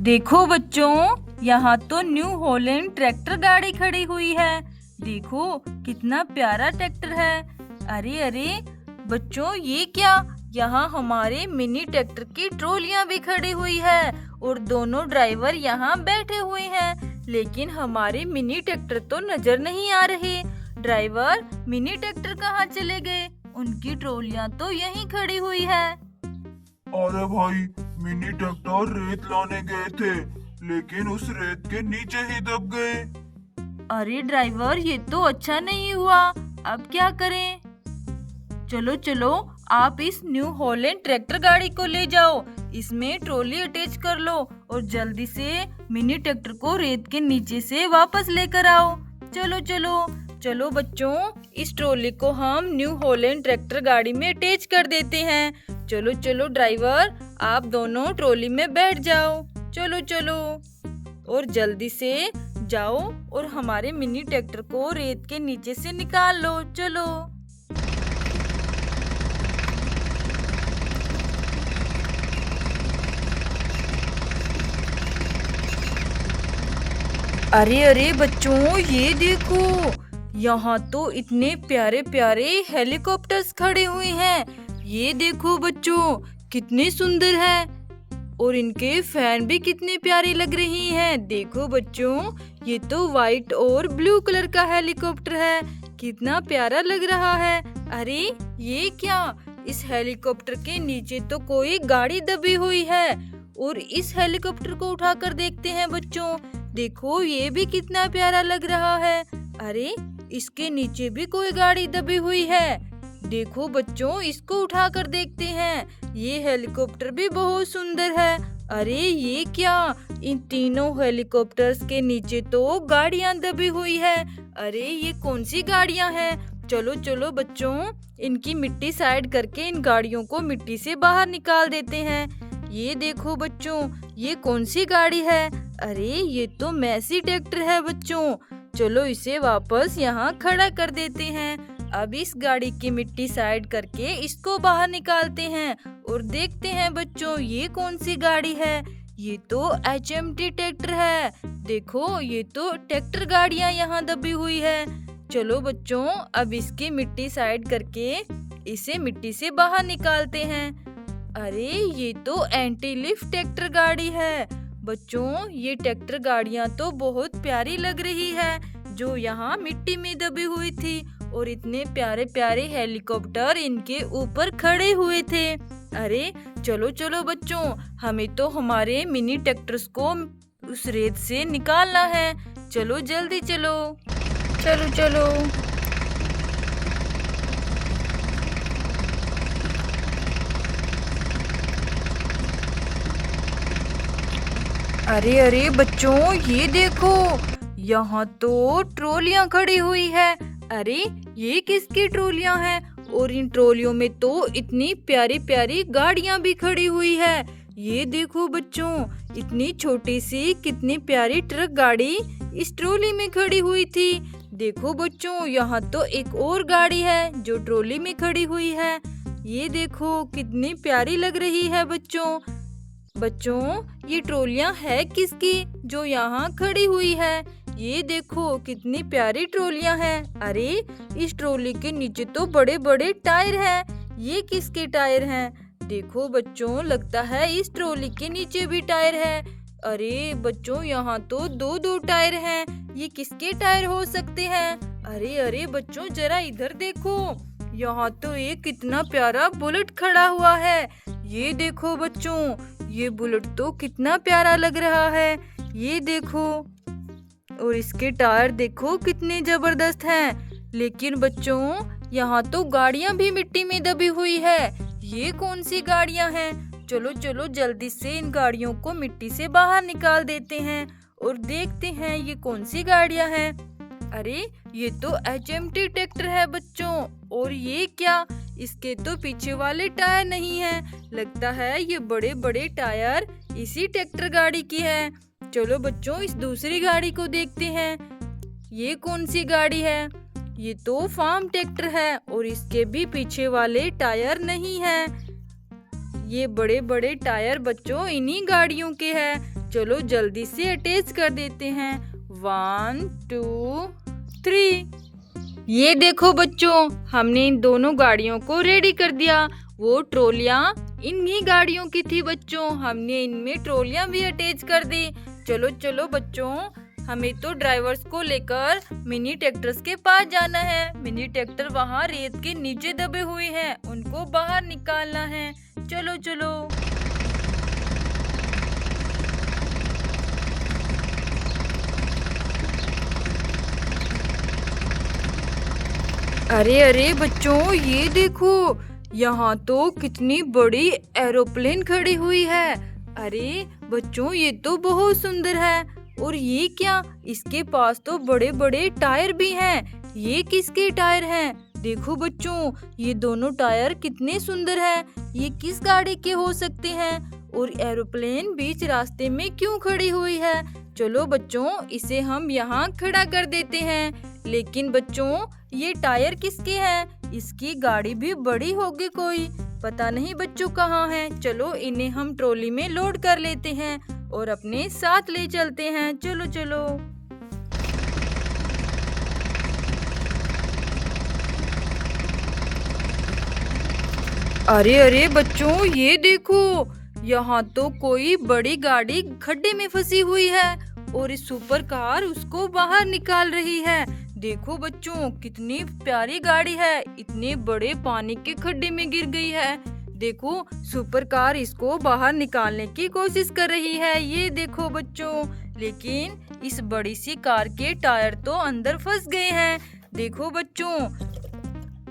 देखो बच्चों, यहाँ तो न्यू हॉलैंड ट्रैक्टर गाड़ी खड़ी हुई है। देखो कितना प्यारा ट्रैक्टर है। अरे अरे बच्चों, ये क्या? यहाँ हमारे मिनी ट्रैक्टर की ट्रॉलियाँ भी खड़ी हुई है और दोनों ड्राइवर यहाँ बैठे हुए हैं। लेकिन हमारे मिनी ट्रैक्टर तो नजर नहीं आ रहे। ड्राइवर, मिनी ट्रैक्टर कहाँ चले गए? उनकी ट्रॉलियाँ तो यहीं खड़ी हुई है। अरे भाई, मिनी ट्रैक्टर रेत लाने गए थे, लेकिन उस रेत के नीचे ही दब गए। अरे ड्राइवर, ये तो अच्छा नहीं हुआ। अब क्या करें? चलो चलो, आप इस न्यू हॉलैंड ट्रैक्टर गाड़ी को ले जाओ। इसमें ट्रॉली अटैच कर लो और जल्दी से मिनी ट्रैक्टर को रेत के नीचे से वापस लेकर आओ। चलो चलो चलो बच्चों, इस ट्रॉली को हम न्यू हॉलैंड ट्रैक्टर गाड़ी में अटैच कर देते हैं। चलो चलो ड्राइवर, आप दोनों ट्रॉली में बैठ जाओ। चलो चलो और जल्दी से जाओ और हमारे मिनी ट्रैक्टर को रेत के नीचे से निकाल लो। चलो। अरे अरे बच्चों, ये देखो, यहाँ तो इतने प्यारे प्यारे हेलीकॉप्टर्स खड़े हुए हैं। ये देखो बच्चों, कितने सुंदर हैं और इनके फैन भी कितने प्यारे लग रही हैं। देखो बच्चों, ये तो व्हाइट और ब्लू कलर का हेलीकॉप्टर है। कितना प्यारा लग रहा है। अरे ये क्या? इस हेलीकॉप्टर के नीचे तो कोई गाड़ी दबी हुई है और इस हेलीकॉप्टर को उठाकर देखते हैं बच्चों। देखो, ये भी कितना प्यारा लग रहा है। अरे इसके नीचे भी कोई गाड़ी दबी हुई है। देखो बच्चों, इसको उठाकर देखते हैं। ये हेलीकॉप्टर भी बहुत सुंदर है। अरे ये क्या? इन तीनों हेलीकॉप्टर्स के नीचे तो गाड़ियां दबी हुई है। अरे ये कौन सी गाड़ियां हैं? चलो चलो बच्चों, इनकी मिट्टी साइड करके इन गाड़ियों को मिट्टी से बाहर निकाल देते हैं। ये देखो बच्चों, ये कौन सी गाड़ी है? अरे ये तो मैसी ट्रैक्टर है बच्चों। चलो इसे वापस यहाँ खड़ा कर देते हैं। अब इस गाड़ी की मिट्टी साइड करके इसको बाहर निकालते हैं और देखते हैं बच्चों, ये कौन सी गाड़ी है? ये तो HMT ट्रैक्टर है। देखो, ये तो ट्रैक्टर गाड़ियाँ यहाँ दबी हुई है। चलो बच्चों, अब इसकी मिट्टी साइड करके इसे मिट्टी से बाहर निकालते हैं। अरे ये तो एंटी लिफ्ट ट्रैक्टर गाड़ी है। बच्चों, ये ट्रैक्टर गाड़ियाँ तो बहुत प्यारी लग रही है, जो यहाँ मिट्टी में दबी हुई थी और इतने प्यारे प्यारे हेलीकॉप्टर इनके ऊपर खड़े हुए थे। अरे चलो चलो बच्चों, हमें तो हमारे मिनी ट्रैक्टर्स को उस रेत से निकालना है। चलो जल्दी चलो। चलो चलो। अरे अरे बच्चों, ये देखो, यहाँ तो ट्रॉलियाँ खड़ी हुई है। अरे ये किसकी ट्रॉलियाँ हैं? और इन ट्रॉलियों में तो इतनी प्यारी प्यारी गाड़ियाँ भी खड़ी हुई है। ये देखो बच्चों, इतनी छोटी सी कितनी प्यारी ट्रक गाड़ी इस ट्रॉली में खड़ी हुई थी। देखो बच्चों, यहाँ तो एक और गाड़ी है जो ट्रॉली में खड़ी हुई है। ये देखो कितनी प्यारी लग रही है बच्चों। बच्चों, ये ट्रॉलियाँ है किसकी जो यहाँ खड़ी हुई है? ये देखो कितनी प्यारी ट्रॉलियाँ हैं। अरे इस ट्रॉली के नीचे तो बड़े बड़े टायर हैं। ये किसके टायर हैं? देखो बच्चों, लगता है इस ट्रॉली के नीचे भी टायर है। अरे बच्चों, यहाँ तो दो दो टायर हैं। ये किसके टायर हो सकते हैं? अरे अरे बच्चों, जरा इधर देखो, यहाँ तो एक कितना प्यारा बुलेट खड़ा हुआ है। ये देखो बच्चों, ये बुलेट तो कितना प्यारा लग रहा है। ये देखो, और इसके टायर देखो कितने जबरदस्त हैं। लेकिन बच्चों, यहाँ तो गाड़ियाँ भी मिट्टी में दबी हुई है। ये कौन सी गाड़ियाँ हैं? चलो चलो जल्दी से इन गाड़ियों को मिट्टी से बाहर निकाल देते हैं और देखते हैं ये कौन सी गाड़ियाँ हैं। अरे ये तो HMT ट्रैक्टर है बच्चों। और ये क्या? इसके तो पीछे वाले टायर नहीं हैं। लगता है ये बड़े बड़े टायर इसी ट्रैक्टर गाड़ी की है। चलो बच्चों, इस दूसरी गाड़ी को देखते हैं। ये कौन सी गाड़ी है? ये तो फार्म ट्रैक्टर है और इसके भी पीछे वाले टायर नहीं हैं। ये बड़े बड़े टायर बच्चों इन्हीं गाड़ियों के हैं। चलो जल्दी से अटैच कर देते हैं। 1 2 3। ये देखो बच्चों, हमने इन दोनों गाड़ियों को रेडी कर दिया। वो ट्रॉलियां इन्हीं गाड़ियों की थी बच्चों, हमने इनमें ट्रॉलियां भी अटैच कर दी। चलो चलो बच्चों, हमें तो ड्राइवर्स को लेकर मिनी ट्रैक्टर्स के पास जाना है। मिनी ट्रैक्टर वहाँ रेत के नीचे दबे हुए हैं, उनको बाहर निकालना है। चलो चलो। अरे अरे बच्चों, ये देखो, यहाँ तो कितनी बड़ी एरोप्लेन खड़ी हुई है। अरे बच्चों, ये तो बहुत सुंदर है। और ये क्या, इसके पास तो बड़े बड़े टायर भी हैं। ये किसके टायर हैं? देखो बच्चों, ये दोनों टायर कितने सुंदर हैं। ये किस गाड़ी के हो सकते हैं? और एरोप्लेन बीच रास्ते में क्यों खड़ी हुई है? चलो बच्चों, इसे हम यहाँ खड़ा कर देते हैं। लेकिन बच्चों, ये टायर किसके हैं? इसकी गाड़ी भी बड़ी होगी कोई, पता नहीं बच्चों कहाँ है। चलो इन्हें हम ट्रॉली में लोड कर लेते हैं और अपने साथ ले चलते हैं। चलो चलो। अरे अरे बच्चों, ये देखो, यहाँ तो कोई बड़ी गाड़ी खड्डे में फंसी हुई है और इस सुपर कार उसको बाहर निकाल रही है। देखो बच्चों, कितनी प्यारी गाड़ी है, इतने बड़े पानी के खड्डे में गिर गई है। देखो, सुपर कार इसको बाहर निकालने की कोशिश कर रही है। ये देखो बच्चों, लेकिन इस बड़ी सी कार के टायर तो अंदर फंस गए हैं। देखो बच्चों,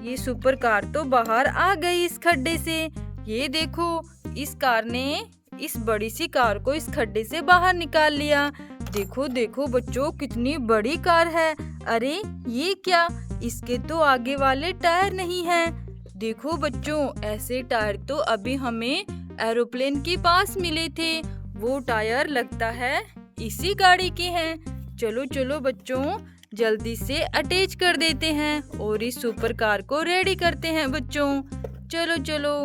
ये सुपर कार तो बाहर आ गई इस खड्डे से। ये देखो, इस कार ने इस बड़ी सी कार को इस खड्डे से बाहर निकाल लिया। देखो देखो बच्चों, कितनी बड़ी कार है। अरे ये क्या, इसके तो आगे वाले टायर नहीं हैं। देखो बच्चों, ऐसे टायर तो अभी हमें एरोप्लेन के पास मिले थे। वो टायर लगता है इसी गाड़ी के हैं। चलो चलो बच्चों, जल्दी से अटैच कर देते हैं और इस सुपर कार को रेडी करते हैं बच्चों। चलो चलो।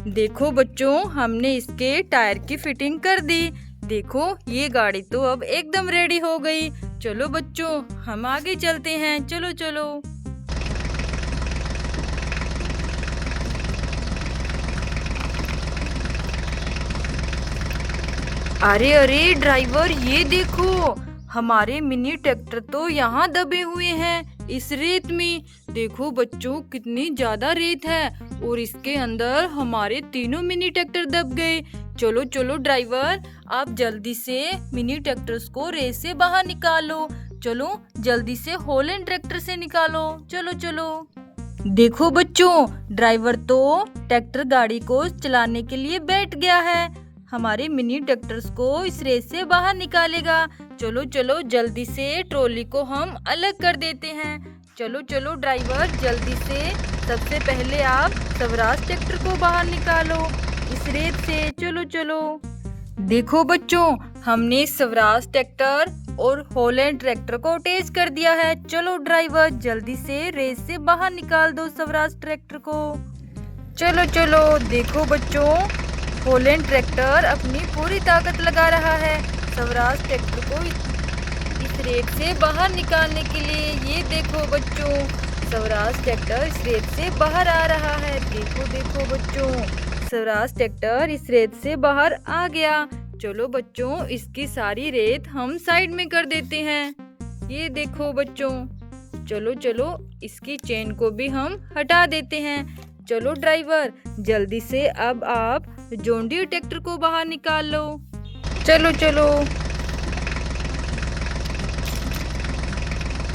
देखो बच्चों, हमने इसके टायर की फिटिंग कर दी। देखो, ये गाड़ी तो अब एकदम रेडी हो गई। चलो बच्चों, हम आगे चलते हैं। चलो चलो। अरे अरे ड्राइवर, ये देखो, हमारे मिनी ट्रैक्टर तो यहाँ दबे हुए हैं इस रेत में। देखो बच्चों, कितनी ज्यादा रेत है और इसके अंदर हमारे तीनों मिनी ट्रैक्टर दब गए। चलो चलो ड्राइवर, आप जल्दी से मिनी ट्रैक्टर्स को रेत से बाहर निकालो। चलो जल्दी से हॉलैंड ट्रैक्टर से निकालो। चलो चलो। देखो बच्चों, ड्राइवर तो ट्रैक्टर गाड़ी को चलाने के लिए बैठ गया है। हमारे मिनी ट्रैक्टर्स को इस रेत से बाहर निकालेगा। चलो चलो, जल्दी से ट्रॉली को हम अलग कर देते हैं। चलो चलो ड्राइवर, जल्दी से सबसे पहले आप स्वराज ट्रैक्टर को बाहर निकालो इस रेत से। चलो चलो। देखो बच्चों, हमने स्वराज ट्रैक्टर और हॉलैंड ट्रैक्टर को अटैच कर दिया है। चलो ड्राइवर, जल्दी से रेत से बाहर निकाल दो स्वराज ट्रैक्टर को। चलो चलो। देखो बच्चों, हॉलैंड ट्रैक्टर अपनी पूरी ताकत लगा रहा है स्वराज ट्रैक्टर को इस रेत से बाहर निकालने के लिए। ये देखो बच्चों, स्वराज ट्रैक्टर इस रेत से बाहर आ रहा है। देखो देखो बच्चों, स्वराज ट्रैक्टर इस रेत से बाहर आ गया। चलो बच्चों, इसकी सारी रेत हम साइड में कर देते हैं। ये देखो बच्चों, चलो चलो, इसकी चेन को भी हम हटा देते हैं। चलो ड्राइवर, जल्दी से अब आप जॉन डीयर ट्रैक्टर को बाहर निकाल लो। चलो चलो।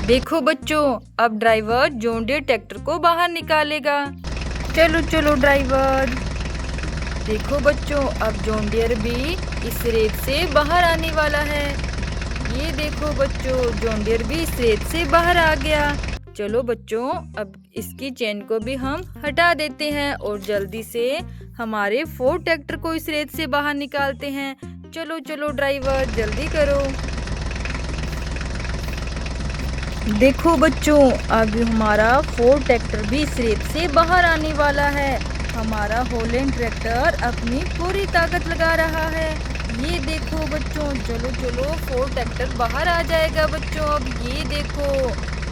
देखो बच्चों, अब ड्राइवर जॉन डीयर ट्रैक्टर को बाहर निकालेगा। चलो चलो ड्राइवर। देखो बच्चों, अब जॉन डीयर भी इस रेत से बाहर आने वाला है। ये देखो बच्चों, जॉन डीयर भी इस रेत से बाहर आ गया। चलो बच्चों, अब इसकी चेन को भी हम हटा देते हैं और जल्दी से हमारे फोर्ड ट्रैक्टर को इस रेत से बाहर निकालते हैं। चलो चलो ड्राइवर, जल्दी करो। देखो बच्चों, अब हमारा फोर्ड ट्रैक्टर भी इस रेत से बाहर आने वाला है। हमारा होलैंड ट्रैक्टर अपनी पूरी ताकत लगा रहा है। ये देखो बच्चों, चलो चलो फोर्ड ट्रैक्टर बाहर आ जाएगा बच्चों। अब ये देखो,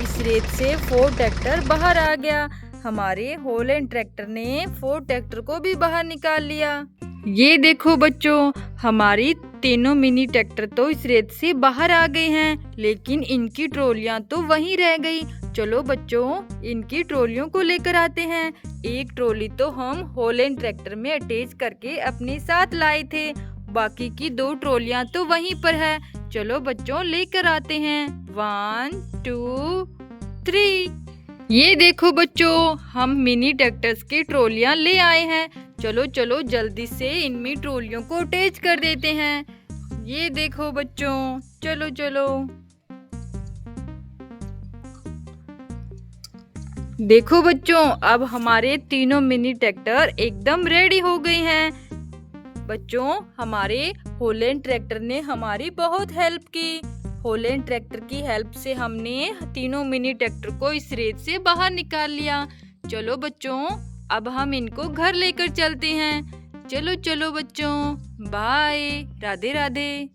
इस रेत से फोर्ड ट्रैक्टर बाहर आ गया। हमारे होलैंड ट्रैक्टर ने फोर्ड ट्रैक्टर को भी बाहर निकाल लिया। ये देखो बच्चों, हमारी तीनों मिनी ट्रैक्टर तो इस रेत से बाहर आ गए हैं, लेकिन इनकी ट्रॉलियां तो वहीं रह गई। चलो बच्चों, इनकी ट्रॉलियों को लेकर आते हैं। एक ट्रॉली तो हम होलैंड ट्रैक्टर में अटैच करके अपने साथ लाए थे, बाकी की 2 ट्रॉलियां तो वहीं पर है। चलो बच्चों, लेकर आते हैं। 1 2 3। ये देखो बच्चों, हम मिनी ट्रैक्टर्स की ट्रॉलियां ले आए हैं। चलो चलो जल्दी से इनमें ट्रॉलियों को अटैच कर देते हैं। ये देखो बच्चों, चलो चलो। देखो बच्चों, अब हमारे तीनों मिनी ट्रैक्टर एकदम रेडी हो गए हैं। बच्चों, हमारे होलैंड ट्रैक्टर ने हमारी बहुत हेल्प की। होलैंड ट्रैक्टर की हेल्प से हमने तीनों मिनी ट्रैक्टर को इस रेत से बाहर निकाल लिया। चलो बच्चों, अब हम इनको घर लेकर चलते हैं। चलो चलो बच्चों, बाय, राधे राधे।